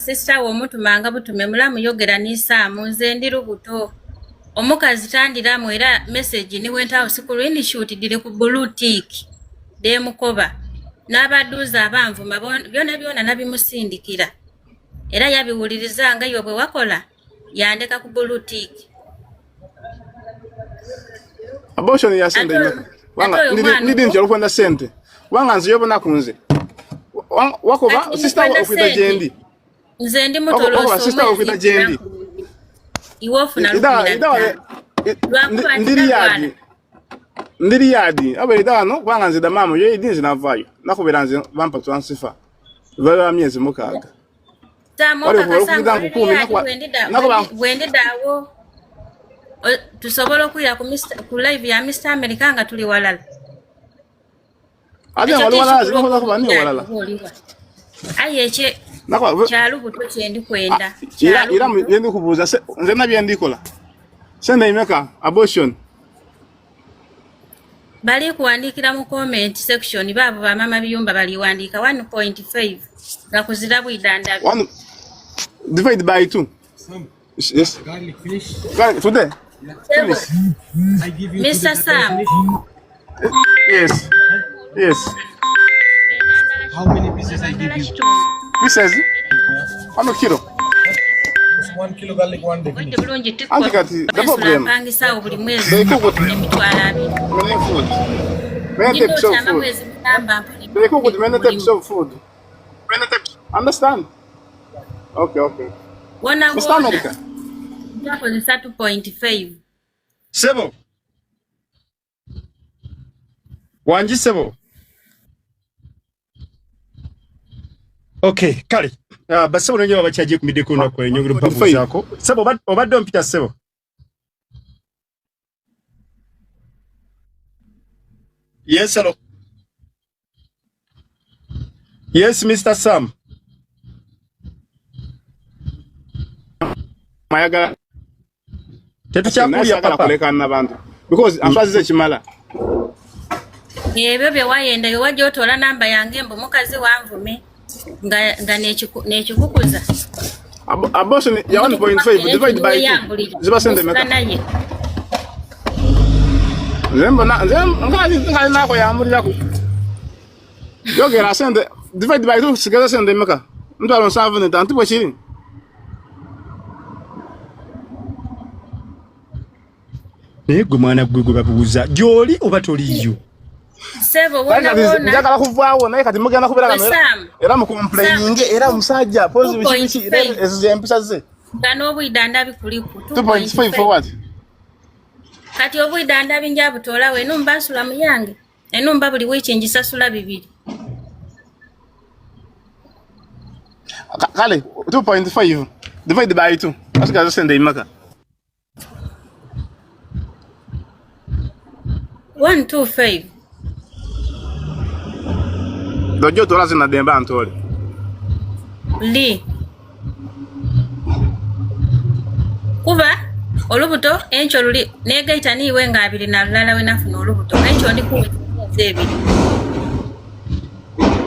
sister w'omutuma butume mulamu yogera n'isaamu nze ndi lubuto. Omukazi tandiramu era message ni went out screenshot dire ku blue tick. Demukoba. N'abaduuza abanvuma byona nabimusindikira. Era yabiwuliriza nga yo bwe wakola yandeka ku blue tick. Abortion ya sente wanga ndidi njalo kwenda sente. Wanga nzi yobona kunze. Wakoba sister okwita jendi. Nze ndi mutoloso sister okwita jendi. Iwofu na lukina. Ndiri yadi abe idano wanga nzi da mama ye idinzi na vayo. Nakubera nzi bampa twansifa. Valo myezi mukaga. Tamoka kasanga wende dawo. Tusobola okuira ku live ya Mr. America nga tuli walala. Ade walala zikoza kuba ni walala. Ayeche chalu buto chendi kwenda. Ira yendi kubuza nze nabye ndikola. Senda imeka abortion. Bali kuandikira mu comment section babo ba mama biyumba bali wandika 1.5 nga kuzira bwidanda. Divide by 2. Yes. Garlic finish. Garlic today. Finish. I give you Mr. Sam. Yes. Yes. How many pieces I give you? Pieces? 1 kilo. 1 kilo garlic, 1 day finish. Antikati, the problem. They cook with many food. Many types of food. They cook with many types of food. Understand? Okay. Mr. America. 2.5. Sebo. Wanji sebo. Okay, kale. Basa unenye wabachaje kumideko na kwa nyongero mpavu zako. Sebo, obado mpita sebo. Yes, hello. Yes, Mr. Sam. Mayaga. Tetu chakulia papa. Because afazize chimala. Bebe wayenda yo waje otola namba yange mbo mukazi wanvume nga nechikukuza. Abortion ya 1.5 divide by 2. Ziba sende meka. Zembo ngazi nako ya amuri yako. Yogera sende divide by 2 sigara sende meka. Ndo alon 7 tanti bo chiri. Ego mwana gwego babuza. Joli oba toliyo. Sebo wona. Njagala kuvaawo naye kati mugenda kubera kano. Era mu complaining era musajja pose bichi ezempisa ze. Gano obwidanda bikuliku 2.5 for what? Kati obwidanda binja butola we numba nsula muyange. Enumba buli wichingi sasula bibiri. Kale 2.5 divide by 2. Asigaza sende imaka. 125. Dojo tola zina demba antole. Li. Kuba olubuto encho luli negaita niwe nga abiri na lala we nafuna olubuto encho ndi ku zebi.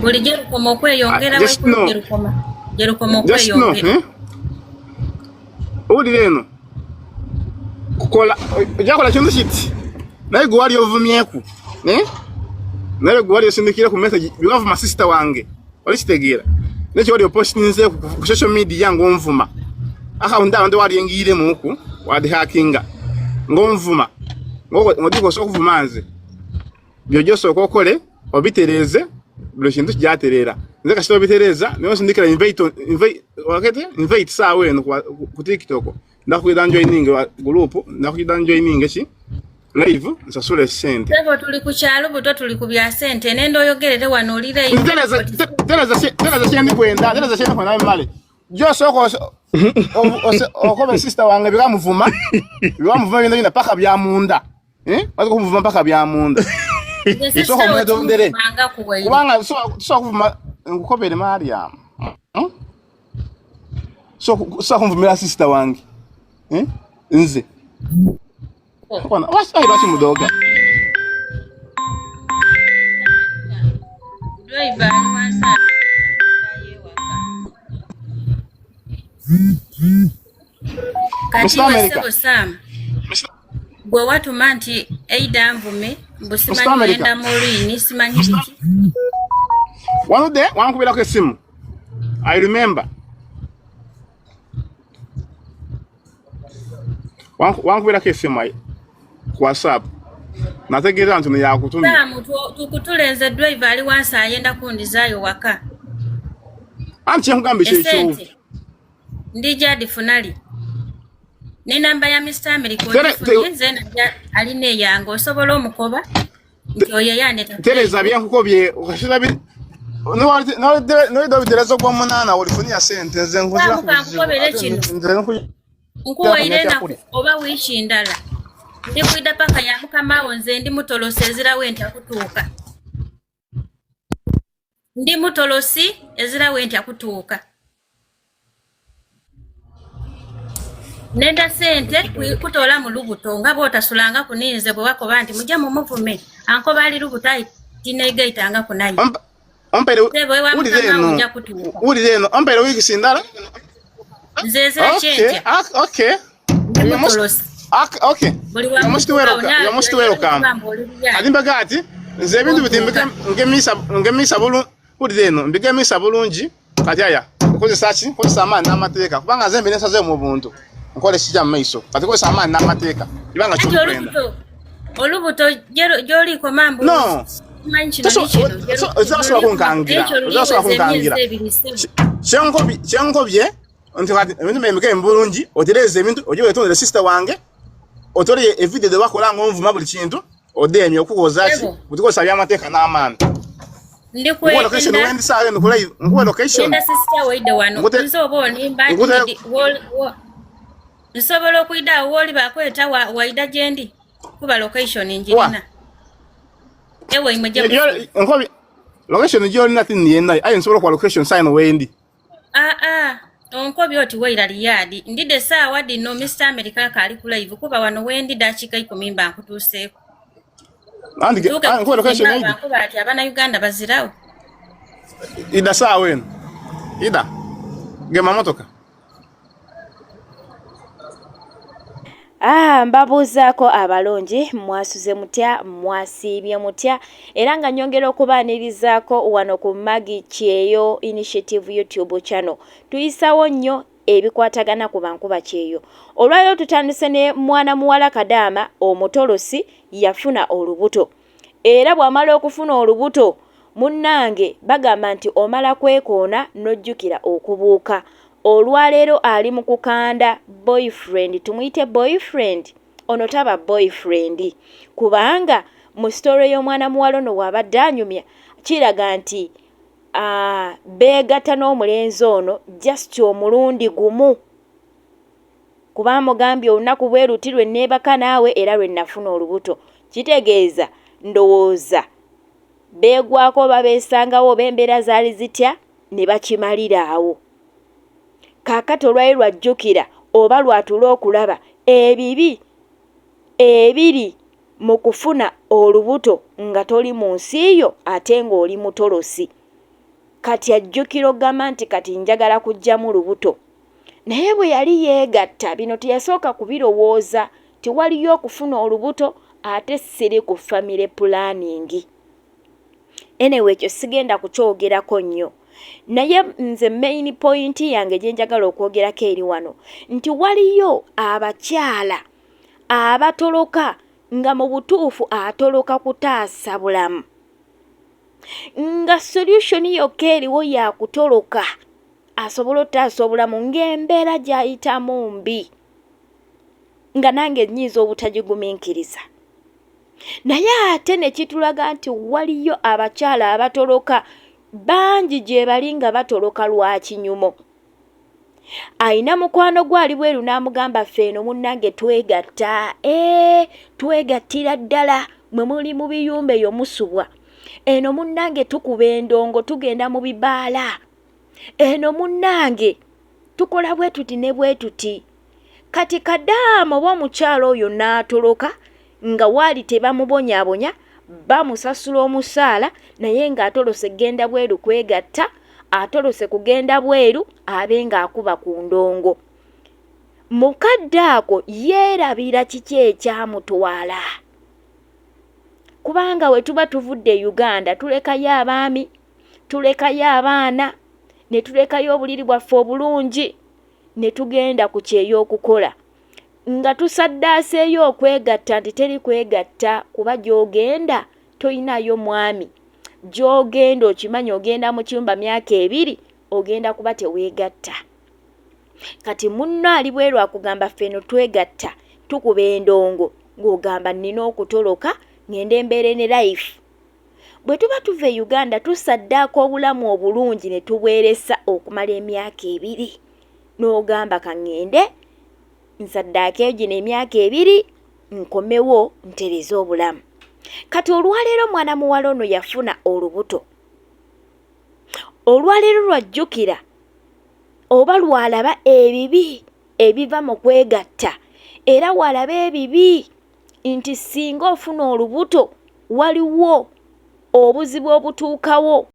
Buli jeru komo kweyongera we jeru koma. Jeru komo kweyongera. Odi leno. Kukola jakola chindu shiti. Naye gwali ovumyeku, naye gwali osindikira ku message because my sister wange. Oli kitegera. Necho wali postinze ku social media ngomvuma. Aka unda ndo wali ngire muku, wadi hackinga. Ngomvuma. Ngodiko so kuvumanze. Byojoso kokole obitereze, blo shintu kyaterera. Nze kashito obitereza, niyo sindikira invite sawe no ku TikTok. Ndakwida joining group, ndakwida joining ki. Live nsasule sente. Sebo tuli ku kyalo buto tuli ku bya sente nendo oyogerere wano olire. Teleza shendi kwenda, teleza shendi kwenda mali. Jo soko okobe sister wange bikamuvuma. Bikamuvuma bino paka bya munda. Bazo kumuvuma paka bya munda. Soko mwedo ndere. Kubanga so kuvuma ngukobere Mariam. So kumvumira sister wange. Nze. Kwana wasai bachi mudoga. Driver wansa. Kati Mr. America. wasebo Sam. Gwe watuma nti Aida Nvume Mr. America. mbusimanyi Morini simanyi biki. One day, wankubirako esimu. I remember. Wankubirako esimu ku WhatsApp. Nategeeza nti yakutumye. Sam tukutulenze driver ali wansi ayenda kundizaayo waka. Anti yankugamba ekyo. Ndija difunali. Ne namba ya Mr. America nze alina eyange osobola omukoba nti oyo yaneta. Tereza byankukobye okashira bi no biterezo kwa munana olifunia sente nze nkuzira nkuwairena oba wiishi ndala ndi kwida paka ya mukamawo nze ndi mutolosi ezirawo ntya kutuuka. Ndi mutolosi ezirawo ntya kutuuka. Nenda sente kutola mu lubuto nga bwotasulanga kuninze bwe wakoba nti mujja mu muvume anko bali lubuto tinegaitanga kunayi. Ompere uli zeno ompere wiki sindala nzeze chenje. Okay. Okay. You must welcome. Adimba gati nze bintu bitimbika ngemisa bulu uli zeno mbigemisa bulungi kati aya koze sachi koze samani n'amateeka kubanga zembe nesaze mu buntu nkole shija maiso kati koze samani n'amateeka ibanga cy'ukwenda olubuto joli ko mambo no Zaswa kunkangira. Cyankobye nti kati ebintu mbemeke mbulungi otereze ebintu oje wetondere sister wange otore evide de bakola ngonvuma buli kintu odemye okukozachi butikosa byamateeka n'amani. Ndikwe location wendi sawe nkulai ngwe location nda sister waide wano nzobo nimba nsobola okuida woli bakweta waida jendi kuba location njirina. Ewe imejja nkobi location joli nothing yenna ayi nsobola kwa location sign wendi onkobi oti weira liyadi ndide sawa dino Mr. America kali ku live kuba wano wendi dakika 10 mba nkutuseeko andi kwa location yendi kuba ati abana Uganda bazirawo ida sawa wenu ida gema motoka Mbabuuzaako abalungi mwasuze mutya mwasiibye mutya era nga nyongera okubaanirizaako wano ku Maggie Kyeyo Initiative YouTube channel tuyisawo nnyo ebikwatagana ku bankuba Kyeyo. Olwaliro tutandise ne mwana muwala Kadaama omutolosi yafuna olubuto era bw'amala okufuna olubuto munnange bagamba nti omala kwekoona n'ojjukira okubuuka. Olwalero ali mu kukanda boyfriend tumuyite boyfriend ono taba boyfriend kubanga mu story y'omwana muwala ono wabadde anyumya kiraga nti beegatta n'omulenzi ono just omulundi gumu kuba mugambye olunaku bwe luti lwe neebaka naawe era lwe nafuna olubuto kitegeeza ndowooza beegwako babeesangawo b'embeera zaali zitya ne bakimalira awo. Kaakato lwali lwajjukira oba lwatula okulaba ebibi ebiri mu kufuna olubuto nga toli mu nsi yo ate ng'oli mutolosi. Kati ajjukira ogamba nti kati njagala kujjamu lubuto. Naye bwe yali yeegatta bino teyasooka kubirowooza tiwaliyo okufuna olubuto ate siri ku family planning. Anyway ekyo sigenda kukyogerako nnyo. Naye nze main point yange gye njagala okwogerako eri wano nti waliyo abakyala abatoloka nga mu butuufu atoloka kutaasa bulamu nga solution yokka eriwo yakutoloka asobola otaasa obulamu ng'embeera gy'ayitamu mbi nga nange nyiiza obutagigumiikiriza. Naye ate ne kitulaga nti waliyo abakyala abatoloka bangi gye bali nga batoloka lwa kinyumo. Ayina mukwano gwali bweru n'amugamba ffeeno munnange twegatta twegattira ddala mwe muli mu biyumba eyo musubwa. Eno munnange tukuba endongo tugenda mu bibaala. Eno munnange tukola bwe tuti ne bwe tuti. Kati Kadaama oba omukyalo oyo n'atoloka nga waali tebamubonyaabonya bamusasula omusaala naye ng'atolose genda bweru kwegatta atolose kugenda bweru abenga akuba ku ndongo. Mukadde ako yeerabira kiki ekyamutwala. Kubanga we tuba tuvudde Uganda tulekayo abaami, tulekayo abaana, ne tulekayo obuliri bwaffe obulungi, ne tugenda ku kyey'okukola. Nga tusaddaaseeyo okwegatta nti teri kwegatta kuba gy'ogenda toyinayo mwami. Gy'ogenda okimanyi ogenda mu kyumba myaka 2 ogenda kuba teweegatta. Kati munno ali bweru akugamba ffeno twegatta tukuba endongo ng'ogamba nnina okutoloka ngende embeere ne life. Bwe tuba tuva e Uganda tusaddaako obulamu obulungi ne tubweresa okumala emyaka 2 n'ogamba kangende nsaddaako egyo n'emyaka 2 nkomewo ntereze obulamu. Kati olwaleero mwana muwala ono yafuna olubuto. Olwaleero lwajjukira oba lwalaba ebibi ebiva mu kwegatta era walaba ebibi nti singa ofuna olubuto waliwo obuzibu obutuukawo